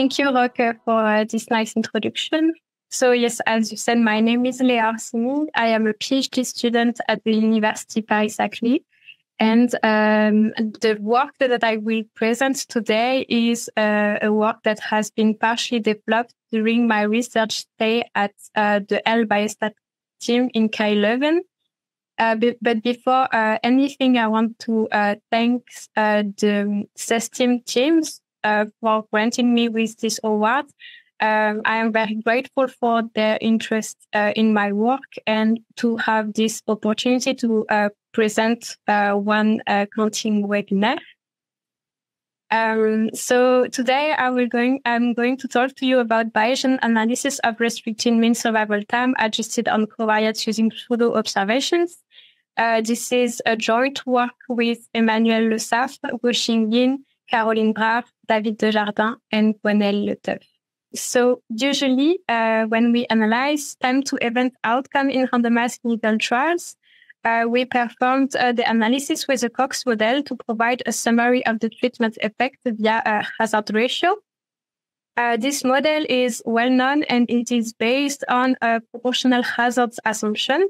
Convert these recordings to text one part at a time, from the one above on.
Thank you, Roque, for this nice introduction. So yes, as you said, my name is Léa ORSINI. I am a PhD student at the Université Paris-Saclay. And the work that I will present today is a work that has been partially developed during my research stay at the I-Biostat team in KU-Leuven. But before anything, I want to thank the SESSTIM teams for granting me with this award. I am very grateful for their interest in my work and to have this opportunity to present one QuanTIM webinar. So today I'm going to talk to you about Bayesian analysis of restricted mean survival time adjusted on covariates using pseudo-observations. This is a joint work with Emmanuel Le Saffre, Guoxing Yin, Caroline Brave, David Desjardins, and Gwenelle Leteuf. So usually, when we analyze time-to-event outcome in randomized clinical trials, we performed the analysis with a Cox model to provide a summary of the treatment effect via a hazard ratio. This model is well known and it is based on a proportional hazards assumption.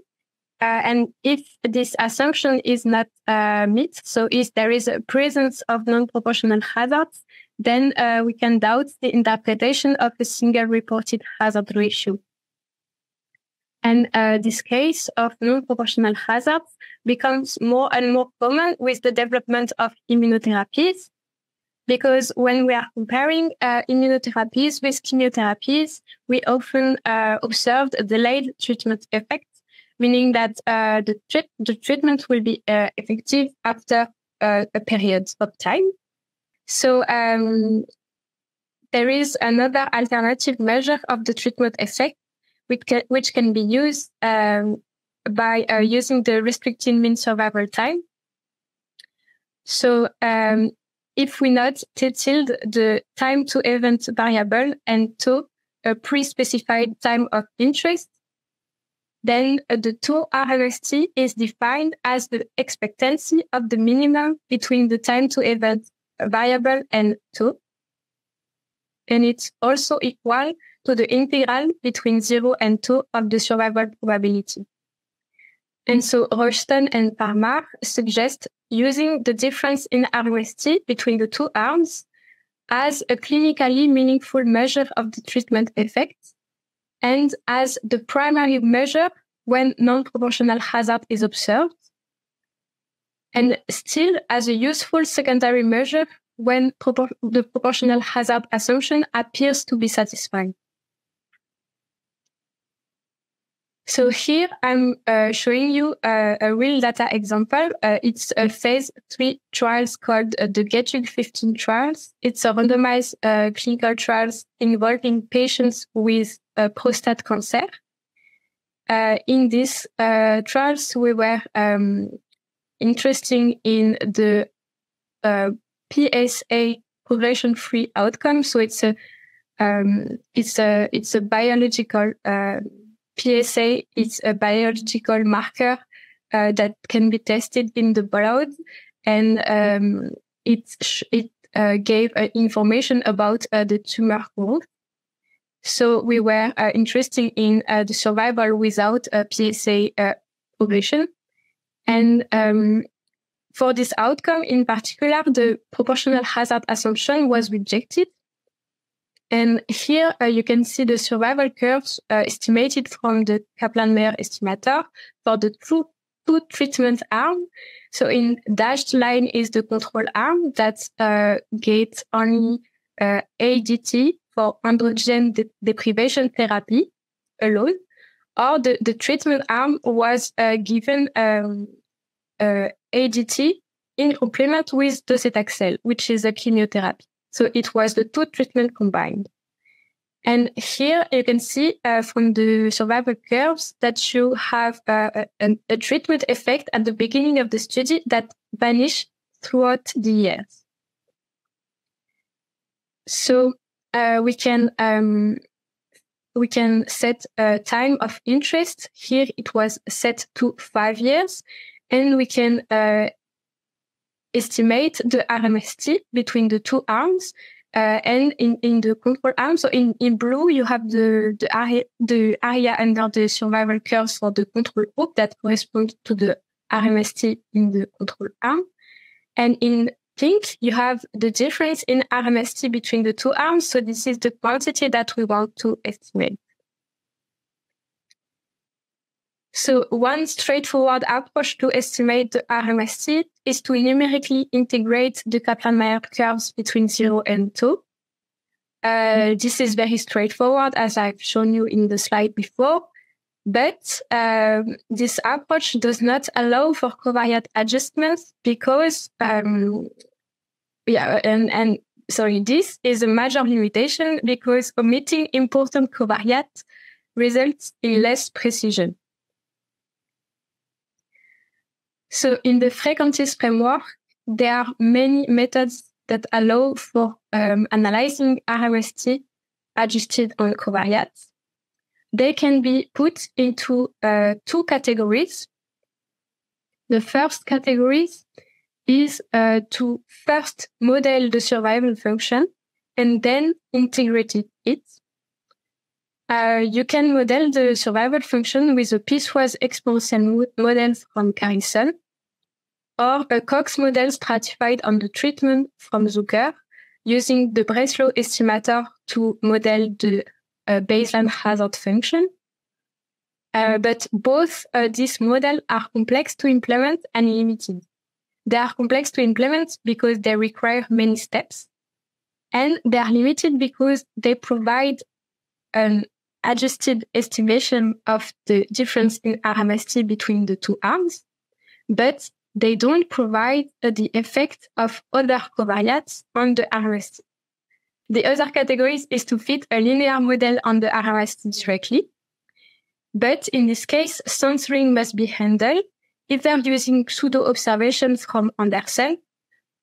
And if this assumption is not met, so if there is a presence of non-proportional hazards, then we can doubt the interpretation of a single reported hazard ratio. And this case of non-proportional hazards becomes more and more common with the development of immunotherapies, because when we are comparing immunotherapies with chemotherapies, we often observed a delayed treatment effect, meaning that the treatment will be effective after a period of time. So there is another alternative measure of the treatment effect, which can be used by using the restricted mean survival time. So if we note tilde the time to event variable and to a pre-specified time of interest, then the two RMST is defined as the expectancy of the minimum between the time to event variable and 2. And it's also equal to the integral between 0 and 2 of the survival probability. And so Royston and Parmar suggest using the difference in RMST between the two arms as a clinically meaningful measure of the treatment effect and as the primary measure when non-proportional hazard is observed, and still as a useful secondary measure when the proportional hazard assumption appears to be satisfied. So here I'm showing you a real data example. It's a phase 3 trials called the KU-Leuven trials. It's a randomized clinical trials involving patients with prostate cancer. In these trials, we were interested in the PSA progression-free outcome. So it's a biological PSA. It's a biological marker that can be tested in the blood, and it gave information about the tumor growth. So we were interested in the survival without a PSA progression. And for this outcome in particular, the proportional hazard assumption was rejected. And here you can see the survival curves estimated from the Kaplan-Meier estimator for the two treatment arm. So in dashed line is the control arm that gets only ADT for androgen deprivation therapy alone, or the treatment arm was given ADT in complement with docetaxel, which is a chemotherapy. So it was the two treatments combined. And here you can see from the survival curves that you have a treatment effect at the beginning of the study that vanished throughout the years. So we can set a time of interest. Here it was set to 5 years, and we can estimate the RMST between the two arms. And in the control arm, so in blue, you have the area under the survival curves for the control group that correspond to the RMST in the control arm. And in pink, you have the difference in RMST between the two arms. So this is the quantity that we want to estimate. So one straightforward approach to estimate the RMST is to numerically integrate the Kaplan-Meier curves between 0 and 2. This is very straightforward, as I've shown you in the slide before. But this approach does not allow for covariate adjustments because, this is a major limitation because omitting important covariates results in less precision. So in the frequentist framework, there are many methods that allow for analyzing RMST adjusted on covariates. They can be put into two categories. The first category is to first model the survival function and then integrate it. You can model the survival function with a piecewise exponential model from Harrison or a Cox model stratified on the treatment from Zucker using the Breslow estimator to model the baseline hazard function. But both these models are complex to implement and limited. They are complex to implement because they require many steps, and they are limited because they provide an adjusted estimation of the difference in RMST between the two arms, but they don't provide the effect of other covariates on the RMST. The other categories is to fit a linear model on the RMST directly. But in this case, censoring must be handled either using pseudo-observations from Andersen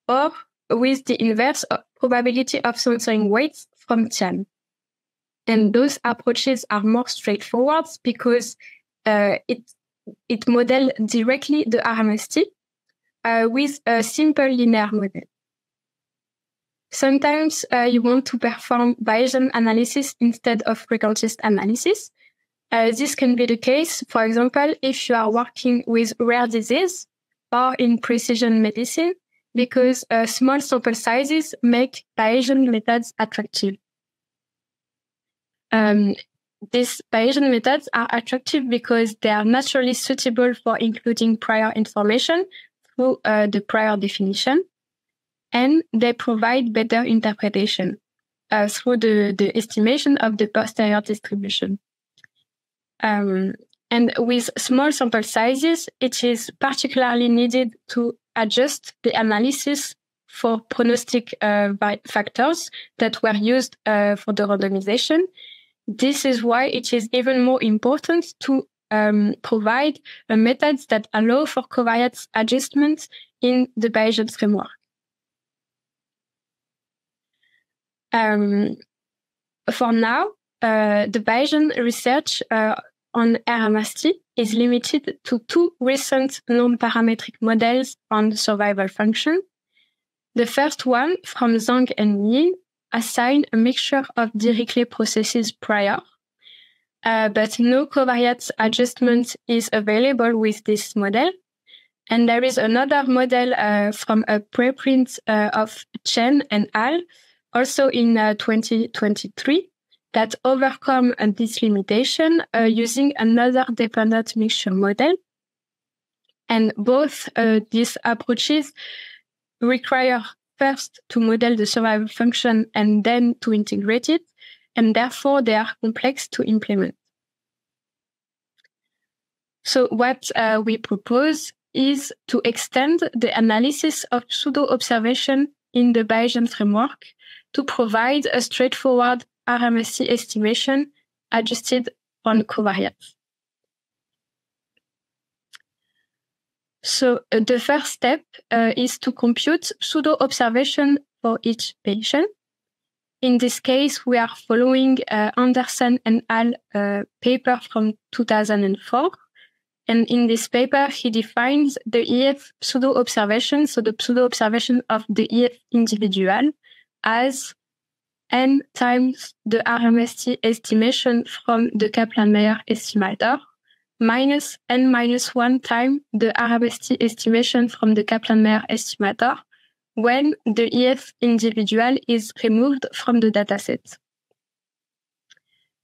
or with the inverse probability of censoring weights from Tian. And those approaches are more straightforward because it models directly the RMST with a simple linear model. Sometimes you want to perform Bayesian analysis instead of frequentist analysis. This can be the case, for example, if you are working with rare disease or in precision medicine, because small sample sizes make Bayesian methods attractive. These Bayesian methods are attractive because they are naturally suitable for including prior information through the prior definition, and they provide better interpretation through the estimation of the posterior distribution. And with small sample sizes, it is particularly needed to adjust the analysis for prognostic factors that were used for the randomization. This is why it is even more important to provide methods that allow for covariate adjustments in the Bayesian framework. For now, the Bayesian research on RMST is limited to two recent nonparametric models on survival function. The first one, from Zhang and Yin, assigned a mixture of Dirichlet processes prior, but no covariate adjustment is available with this model. And there is another model from a preprint of Chen and al., also in 2023, that overcome this limitation using another dependent mixture model. And both these approaches require first to model the survival function and then to integrate it, and therefore they are complex to implement. So what we propose is to extend the analysis of pseudo-observation in the Bayesian framework to provide a straightforward RMST estimation adjusted on covariates. So the first step is to compute pseudo-observation for each patient. In this case, we are following Andersen and al. Paper from 2004. And in this paper, he defines the EF pseudo-observation, so the pseudo-observation of the EF individual, as n times the RMST estimation from the Kaplan-Meier estimator minus n minus 1 time the RMST estimation from the Kaplan-Meier estimator when the EF individual is removed from the dataset.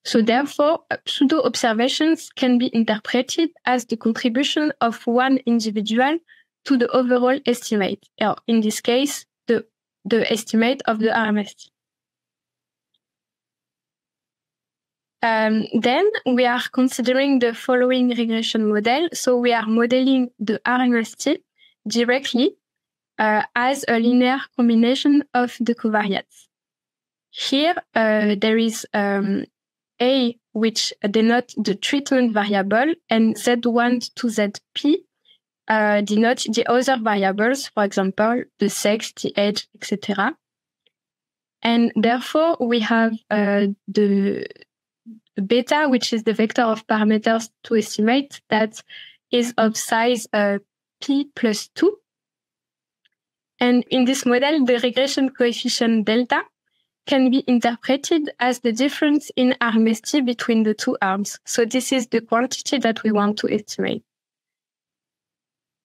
So therefore, pseudo-observations can be interpreted as the contribution of one individual to the overall estimate, or in this case, the estimate of the RMST. Then we are considering the following regression model. So we are modeling the RMST directly as a linear combination of the covariates. Here, there is A, which denote the treatment variable, and Z1 to ZP denote the other variables, for example, the sex, the age, etc. And therefore, we have the beta, which is the vector of parameters to estimate, that is of size p plus 2. And in this model, the regression coefficient delta can be interpreted as the difference in RMST between the two arms. So this is the quantity that we want to estimate.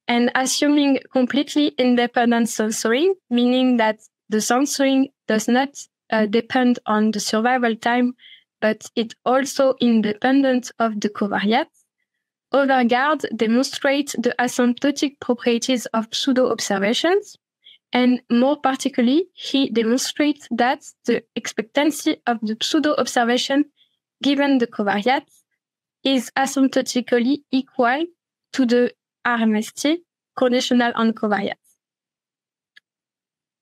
And assuming completely independent censoring, meaning that the censoring does not depend on the survival time, but it's also independent of the covariates, Overgaard demonstrates the asymptotic properties of pseudo-observations, and more particularly, he demonstrates that the expectancy of the pseudo-observation given the covariates is asymptotically equal to the RMST conditional on covariates.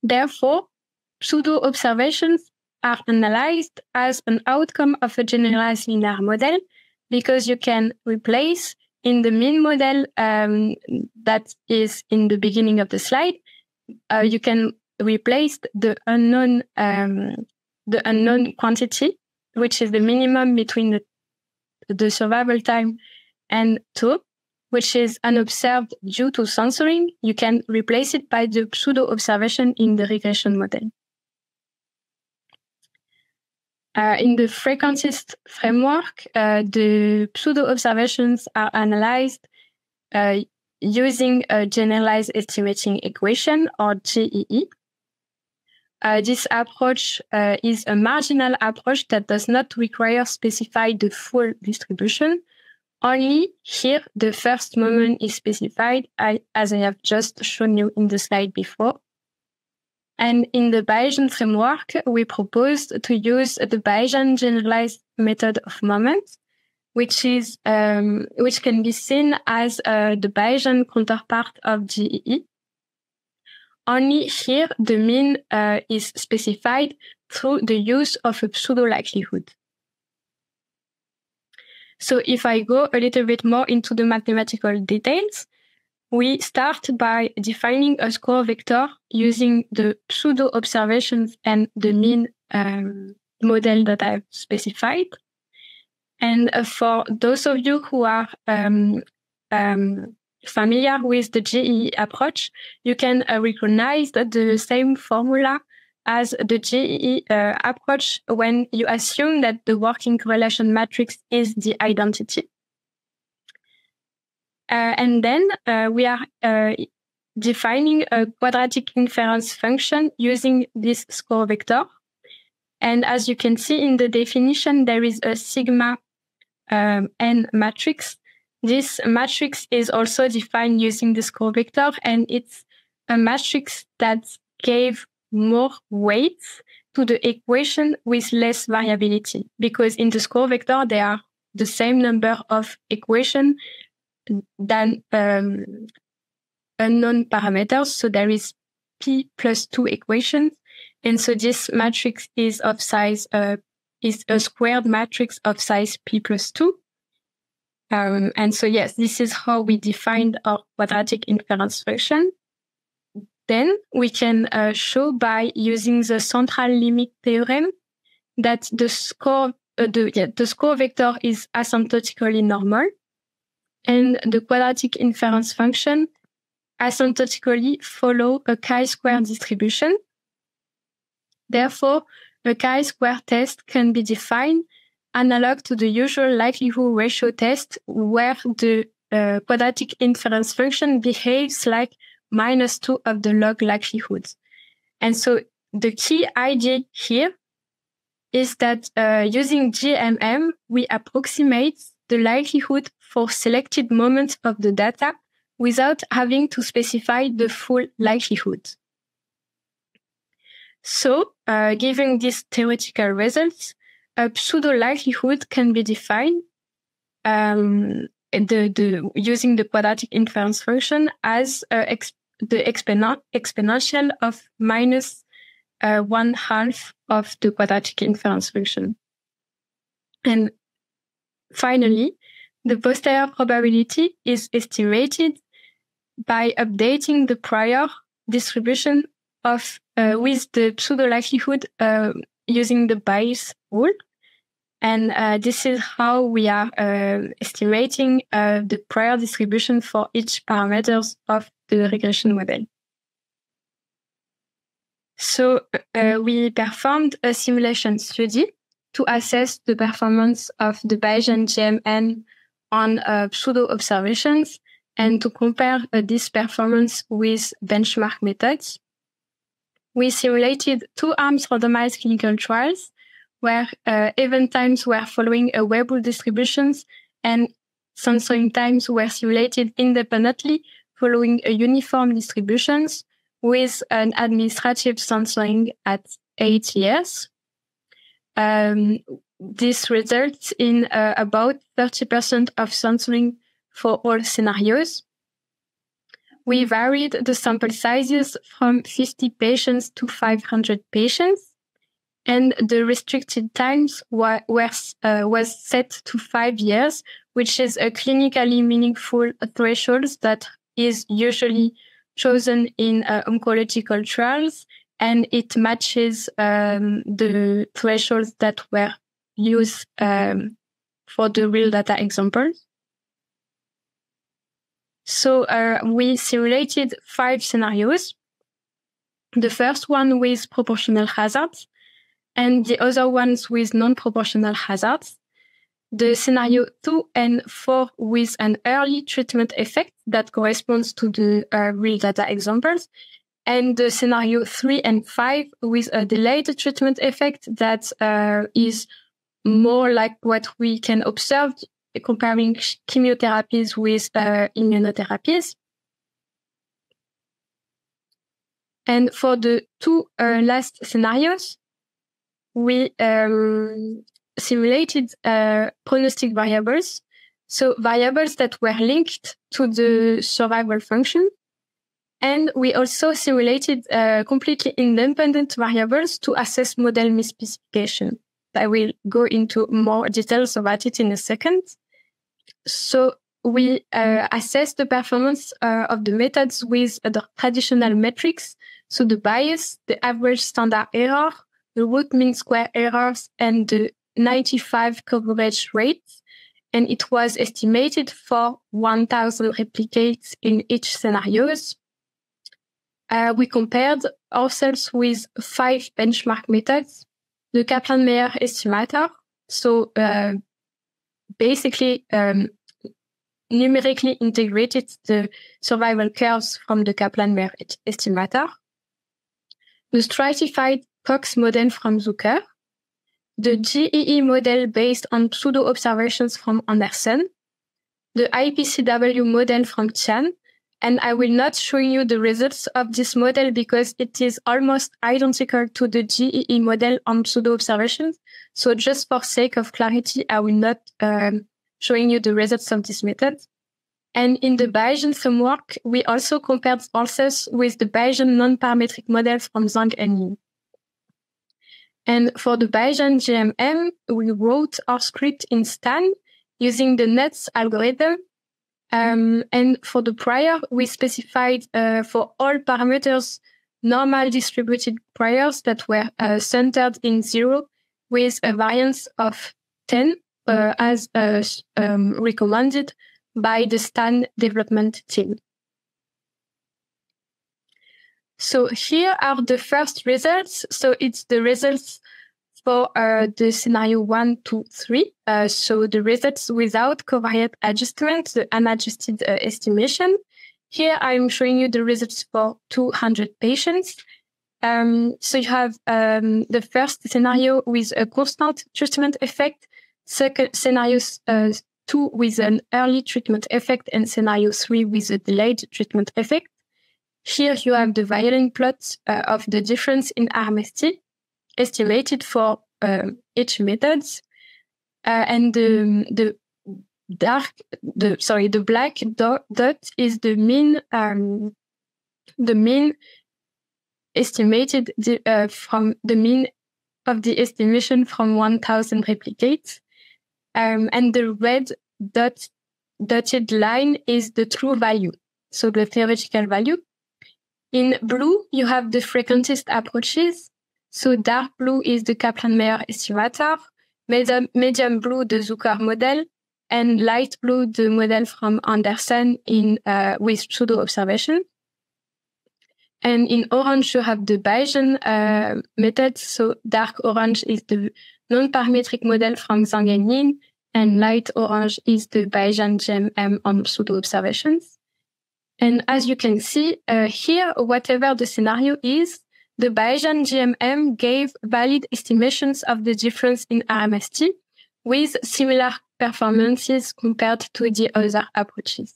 Therefore, pseudo-observations are analyzed as an outcome of a generalized linear model because you can replace in the mean model that is in the beginning of the slide, you can replace the unknown quantity, which is the minimum between the survival time and 2, which is unobserved due to censoring. You can replace it by the pseudo-observation in the regression model. In the frequentist framework, the pseudo-observations are analyzed using a generalized estimating equation, or GEE. This approach is a marginal approach that does not require specify the full distribution. Only here, the first moment is specified, as I have just shown you in the slide before. And in the Bayesian framework, we proposed to use the Bayesian generalized method of moments, which can be seen as the Bayesian counterpart of GEE. Only here, the mean is specified through the use of a pseudo-likelihood. So if I go a little bit more into the mathematical details, we start by defining a score vector using the pseudo-observations and the mean model that I've specified. And for those of you who are familiar with the GEE approach, you can recognize the same formula as the GEE approach when you assume that the working correlation matrix is the identity. And then we are defining a quadratic inference function using this score vector. And as you can see in the definition, there is a sigma n matrix. This matrix is also defined using the score vector, and it's a matrix that gave more weights to the equation with less variability, because in the score vector, there are the same number of equations than unknown parameters. So there is p plus 2 equations. And so this matrix is of size, is a squared matrix of size p plus 2. And so, yes, this is how we defined our quadratic inference function. Then we can show by using the central limit theorem that the score vector is asymptotically normal, and the quadratic inference function asymptotically follow a chi-square distribution. Therefore, a chi-square test can be defined analog to the usual likelihood ratio test, where the quadratic inference function behaves like -2 of the log likelihood. And so the key idea here is that using GMM, we approximate the likelihood for selected moments of the data without having to specify the full likelihood. So, given these theoretical results, a pseudo-likelihood can be defined using the quadratic inference function as the exponential of minus 1/2 of the quadratic inference function. And finally, the posterior probability is estimated by updating the prior distribution of with the pseudo-likelihood using the Bayes rule. And this is how we are estimating the prior distribution for each parameters of the regression model. So we performed a simulation study to assess the performance of the Bayesian GMN on pseudo-observations and to compare this performance with benchmark methods. We simulated 2 arms randomized clinical trials where event times were following a Weibull distributions and censoring times were simulated independently following a uniform distributions with an administrative censoring at 8 years. This results in about 30% of censoring for all scenarios. We varied the sample sizes from 50 patients to 500 patients, and the restricted times was set to 5 years, which is a clinically meaningful threshold that is usually chosen in oncological trials, and it matches the thresholds that were used for the real data examples. So we simulated 5 scenarios. The first one with proportional hazards, and the other ones with non-proportional hazards. The scenario 2 and 4 with an early treatment effect that corresponds to the real data examples, and the scenario 3 and 5 with a delayed treatment effect that is more like what we can observe comparing chemotherapies with immunotherapies. And for the 2 last scenarios, we simulated prognostic variables, so variables that were linked to the survival function. And we also simulated completely independent variables to assess model misspecification. I will go into more details about it in a second. So we assess the performance of the methods with the traditional metrics, so the bias, the average standard error, the root mean square errors, and the 95 coverage rates. And it was estimated for 1,000 replicates in each scenarios. We compared ourselves with 5 benchmark methods. The Kaplan-Meier estimator, so basically numerically integrated the survival curves from the Kaplan-Meier estimator. The stratified Cox model from Zucker, the GEE model based on pseudo-observations from Anderson, the IPCW model from Chan, and I will not show you the results of this model because it is almost identical to the GEE model on pseudo-observations. So just for sake of clarity, I will not showing you the results of this method. And in the Bayesian framework, we also compared ourselves with the Bayesian nonparametric models from Zhang and Yin. And for the Bayesian GMM, we wrote our script in Stan using the NETS algorithm. And for the prior, we specified for all parameters normal distributed priors that were centered in 0 with a variance of 10 as recommended by the Stan development team. So here are the first results. So it's the results for the scenario 1, 2, 3. So the results without covariate adjustment, the unadjusted estimation. Here I'm showing you the results for 200 patients. So you have the first scenario with a constant treatment effect, second scenario 2 with an early treatment effect, and scenario 3 with a delayed treatment effect. Here you have the violin plot of the difference in RMST estimated for each method, and the black dot is the mean estimated from the mean of the estimation from 1,000 replicates, and the red dotted line is the true value, so the theoretical value. In blue, you have the frequentist approaches. So dark blue is the Kaplan-Meier estimator, medium blue the Zucker model, and light blue the model from Anderson with pseudo-observations. And in orange, you have the Bayesian method. So dark orange is the nonparametric model from Zhang and Yin, and light orange is the Bayesian GMM on pseudo-observations. And as you can see here, whatever the scenario is, the Bayesian GMM gave valid estimations of the difference in RMST with similar performances compared to the other approaches.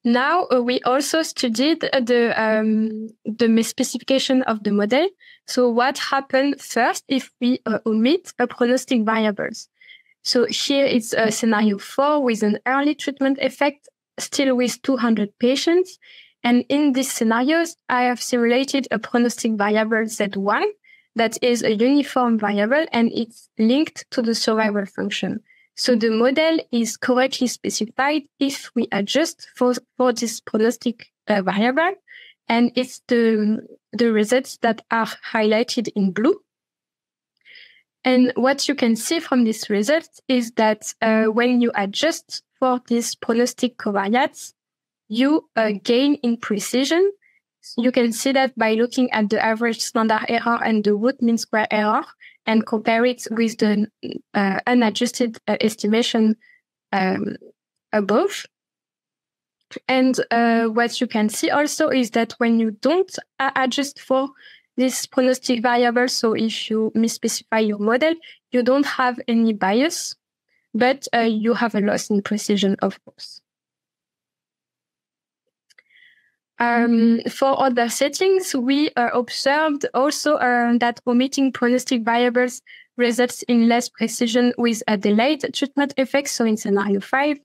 Now, we also studied the misspecification of the model. So what happened first if we omit prognostic variables? So here it's scenario 4 with an early treatment effect, still with 200 patients. And in these scenarios, I have simulated a prognostic variable Z1 that is a uniform variable, and it's linked to the survival function. So the model is correctly specified if we adjust for this prognostic variable, and it's the results that are highlighted in blue. And what you can see from this result is that when you adjust for these prognostic covariates, you gain in precision. You can see that by looking at the average standard error and the root mean square error and compare it with the unadjusted estimation above. And what you can see also is that when you don't adjust for this prognostic variable, so if you misspecify your model, you don't have any bias, but you have a loss in precision, of course. For other settings, we observed also that omitting prognostic variables results in less precision with a delayed treatment effect, so in scenario 5.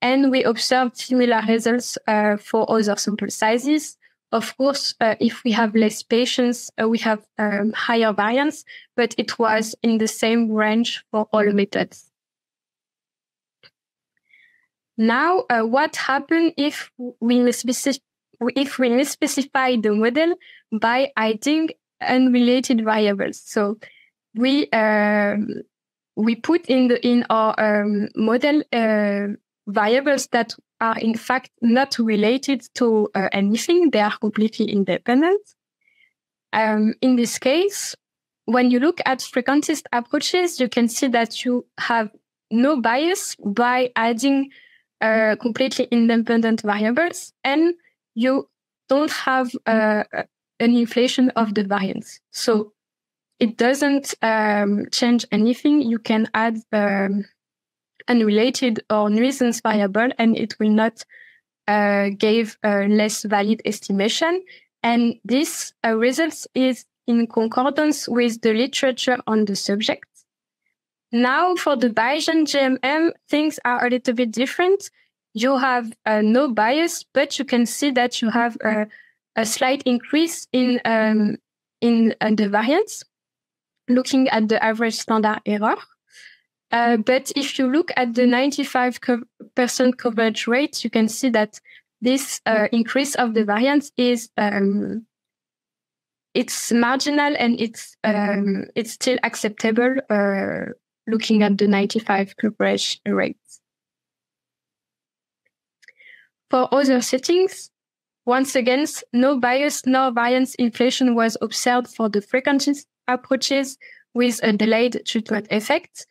And we observed similar results for other sample sizes. Of course, if we have less patients, we have higher variance, but it was in the same range for all methods. Now, what happens if we misspecify the model by adding unrelated variables? So we put in our model variables that are in fact not related to anything. They are completely independent. In this case, when you look at frequentist approaches, you can see that you have no bias by adding completely independent variables, and you don't have an inflation of the variance. So it doesn't change anything. You can add unrelated or nuisance variable, and it will not give a less valid estimation. And this results is in concordance with the literature on the subject. Now, for the Bayesian GMM, things are a little bit different. You have no bias, but you can see that you have a slight increase in the variance, looking at the average standard error. But if you look at the 95% coverage rate, you can see that this increase of the variance is it's marginal, and it's still acceptable looking at the 95 coverage rate. For other settings, Once again, no bias nor variance inflation was observed for the frequentist approaches with a delayed treatment effect.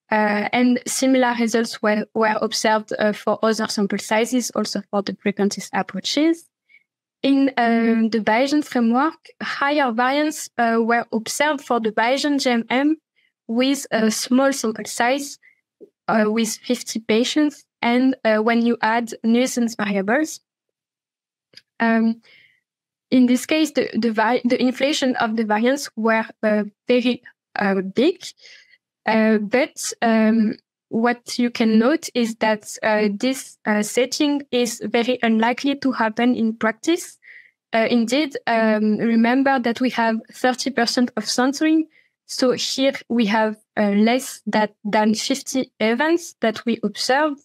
And similar results were observed for other sample sizes, also for the frequentist approaches. In the Bayesian framework, higher variance were observed for the Bayesian GMM with a small sample size with 50 patients, and when you add nuisance variables. In this case, the inflation of the variance were very big. But what you can note is that this setting is very unlikely to happen in practice. Indeed, remember that we have 30% of censoring. So here we have less than 50 events that we observed,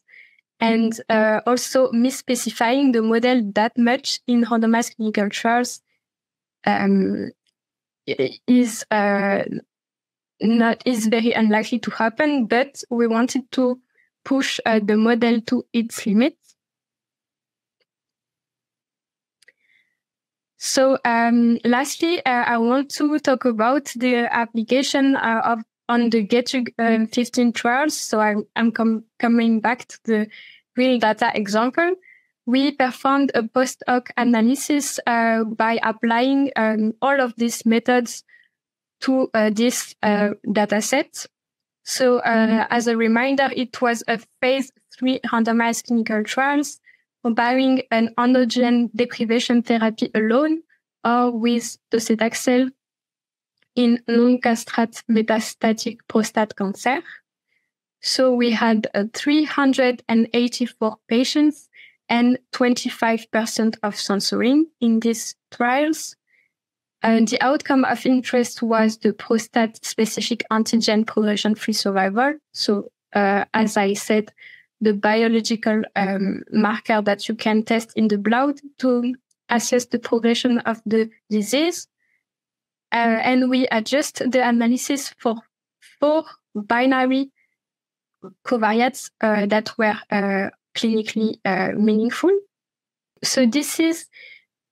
and also misspecifying the model that much in randomized clinical trials is very unlikely to happen, but we wanted to push the model to its limits. So lastly, I want to talk about the application on the GET-15 trials. So I'm coming back to the real data example. We performed a post hoc analysis by applying all of these methods to this data set. So as a reminder, it was a phase 3 randomized clinical trials comparing an androgen deprivation therapy alone or with docetaxel in non-castrate metastatic prostate cancer. So we had 384 patients and 25% of censoring in these trials. The outcome of interest was the prostate-specific antigen progression-free survival. So, as I said, the biological marker that you can test in the blood to assess the progression of the disease. And we adjust the analysis for 4 binary covariates that were clinically meaningful. So this is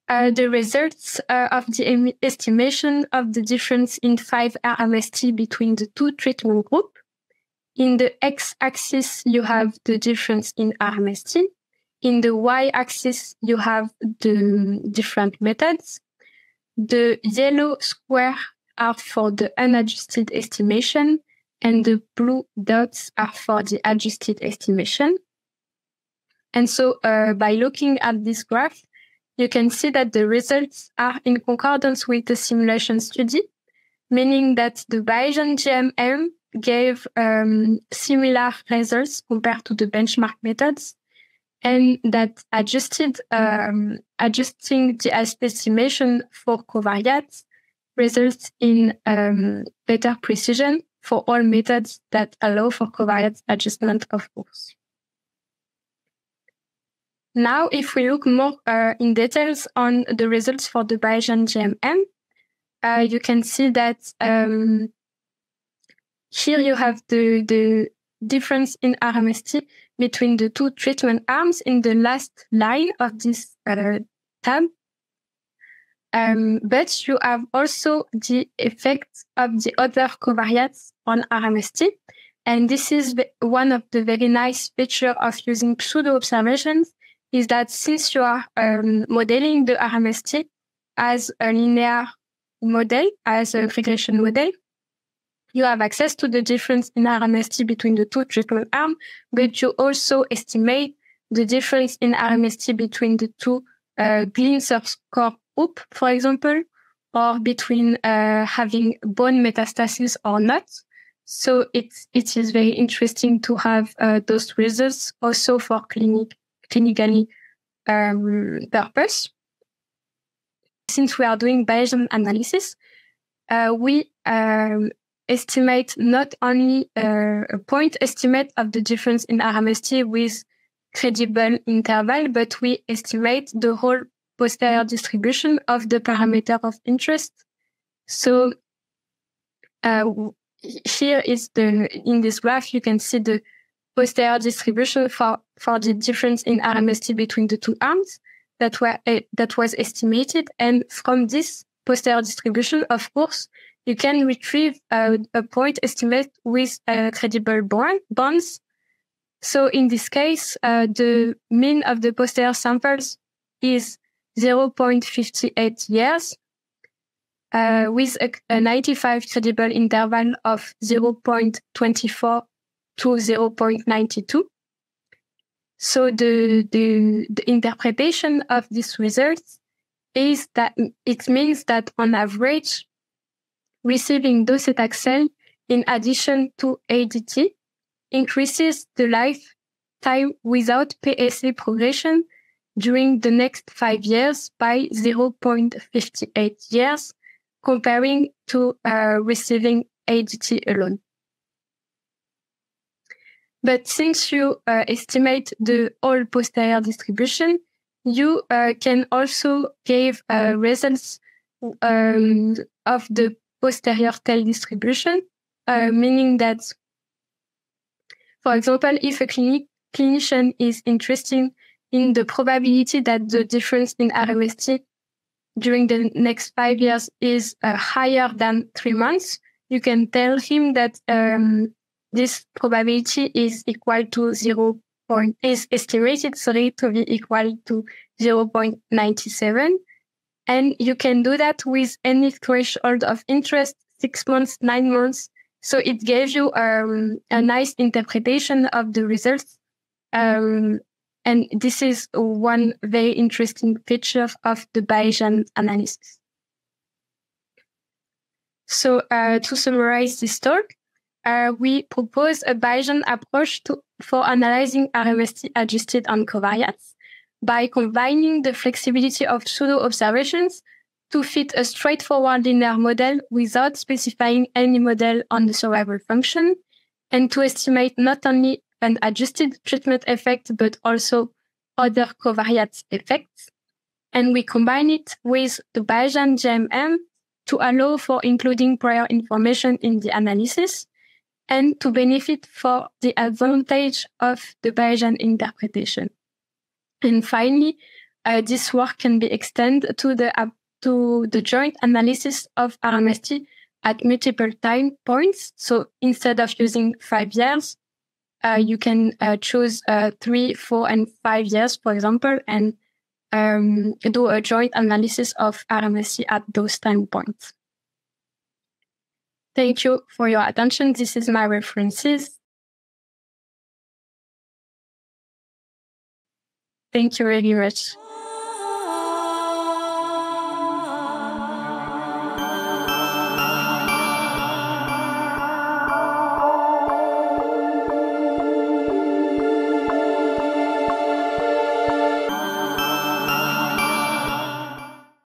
the results of the estimation of the difference in 5 RMST between the 2 treatment groups. In the x-axis, you have the difference in RMST. In the y-axis, you have the different methods. The yellow square are for the unadjusted estimation, and the blue dots are for the adjusted estimation. And so by looking at this graph, you can see that the results are in concordance with the simulation study, meaning that the Bayesian GMM gave similar results compared to the benchmark methods, and that adjusting the estimation for covariates results in better precision for all methods that allow for covariate adjustment, of course. Now, if we look more in details on the results for the Bayesian GMM, you can see that here you have the difference in RMST between the 2 treatment arms in the last line of this tab. But you have also the effect of the other covariates on RMST. And this is one of the very nice features of using pseudo-observations, is that since you are modeling the RMST as a linear model, as a regression model, you have access to the difference in RMST between the 2 treatment arms, but you also estimate the difference in RMST between the 2 Gleason score group, for example, or between having bone metastasis or not. So it is very interesting to have those results also for clinically purpose. Since we are doing Bayesian analysis, we estimate not only a point estimate of the difference in RMST with credible interval, but we estimate the whole posterior distribution of the parameter of interest. So here is in this graph, you can see the posterior distribution for the difference in RMST between the 2 arms. that was estimated. And from this posterior distribution, of course, you can retrieve a point estimate with credible bonds. So in this case, the mean of the posterior samples is 0.58 years, with a 95 credible interval of 0.24 to 0.92. So the interpretation of this result is that it means that on average, receiving docetaxel in addition to ADT increases the lifetime without PSA progression during the next 5 years by 0.58 years, comparing to receiving ADT alone. But since you estimate the whole posterior distribution, you can also give results of the posterior tail distribution, meaning that, for example, if a clinician is interested in the probability that the difference in RMST during the next 5 years is higher than 3 months, you can tell him that this probability is equal to is estimated, to be equal to 0.97. And you can do that with any threshold of interest, 6 months, 9 months. So it gives you a nice interpretation of the results. And this is one very interesting feature of the Bayesian analysis. So to summarize this talk, we propose a Bayesian approach for analyzing RMST adjusted on covariates by combining the flexibility of pseudo-observations to fit a straightforward linear model without specifying any model on the survival function, and to estimate not only an adjusted treatment effect, but also other covariates effects. And we combine it with the Bayesian GMM to allow for including prior information in the analysis and to benefit for the advantage of the Bayesian interpretation. And finally, this work can be extended to the joint analysis of RMST at multiple time points. So instead of using 5 years, you can choose 3, 4, and 5 years, for example, and do a joint analysis of RMST at those time points. Thank you for your attention. This is my references. Thank you very much.